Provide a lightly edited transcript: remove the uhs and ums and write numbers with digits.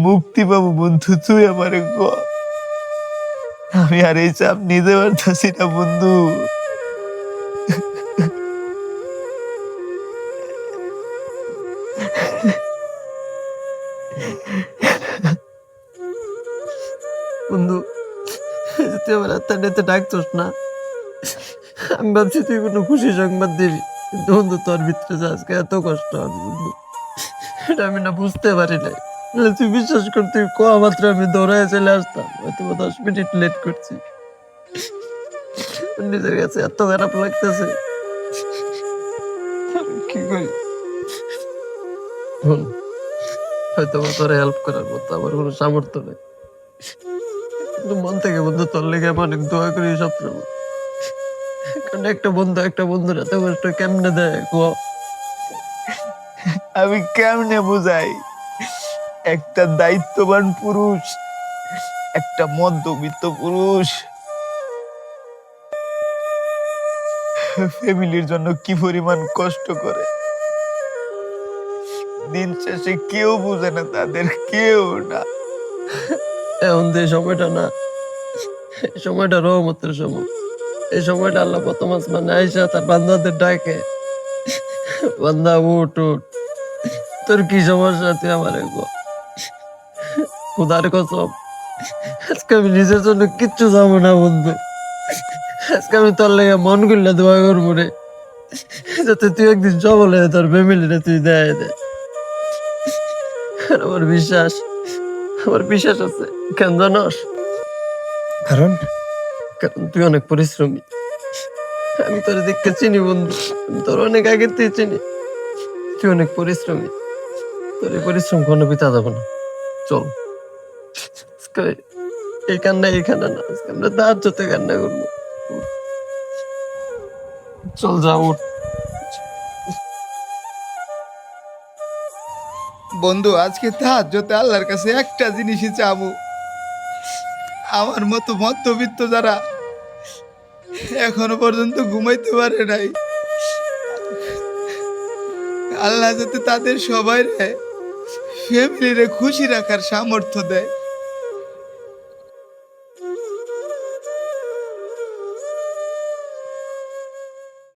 মুক্তি পাবো বন্ধু, তুই আমার আমি আর এই চাপ নিতে পারতেছি না বন্ধু। বন্ধু, তুই আমার আত্মাটাতে ডাকতোস না, আমি ভাবছি তুই কোনো খুশি সংবাদ দিবি, কিন্তু বন্ধু তোর ভিতরে যে আজকে এত কষ্ট হবে বন্ধু, এটা আমি না বুঝতে পারি নাই। নাহলে তুই বিশ্বাস কর, তুই কোয়া মাত্র আমি দৌড়ায় চলে আসতাম, হয়তো 10 মিনিট লেট করছি। নিজের কাছে এত খারাপ লাগতেছে, কি করি বল। হয়তো তোর হেল্প করার মতো আমার কোনো সামর্থ্য নেই, কিন্তু মন থেকে বন্ধু তোর লেগে আমি অনেক দোয়া করি সবসময়। কারণ একটা বন্ধুর এত কষ্ট কেমনে দেয় গো। আমি কেমনে বুঝাই, একটা দায়িত্ববান পুরুষ, একটা মধ্যবিত্ত পুরুষ ফ্যামিলির জন্য কি পরিমাণ কষ্ট করে, দিন শেষে কেউ বুঝে না, তাদের কেউ না। এখন যে সময়টা না, এই সময়টা রহমতের সময়। এই সময়টা আল্লাহ প্রথম আসমানে আইসা তার বান্দাদের ডাকে, বান্দা উঠ উঠ, তোর কি সমস্যা, তুই আমার খুদার কসম আজকে আমি নিজের জন্য কিচ্ছু যাবো না বন্ধু। আজকে আমি তোর লেগে মন করলে দোয়া করবো রে, যাতে তুই একদিন সবল হয়ে তোর ফ্যামিলিরে তুই দেয় দে। আর আমার বিশ্বাস আছে, কেন জানোস? কারণ কারণ তুই অনেক পরিশ্রমী। আমি তোর দেখতে চিনি বন্ধু, আমি তোর অনেক আগে থেকে চিনি। তুই অনেক পরিশ্রমী, তোর এই পরিশ্রম কোনো পিতা যাবো না। চল আজকে এই কান্না এখানে না, আজকে আমরা তার যতে কান্না করবো। চল যা উঠ। বন্ধু, আজকে তাহাজ্জুদে আল্লাহর কাছে একটা জিনিসই চাবো, আমার মতো মধ্যবিত্ত যারা এখনো পর্যন্ত ঘুমাইতে পারে নাই, আল্লাহ যাতে তাদের সবাই ফ্যামিলিরে খুশি রাখার সামর্থ্য দেয়।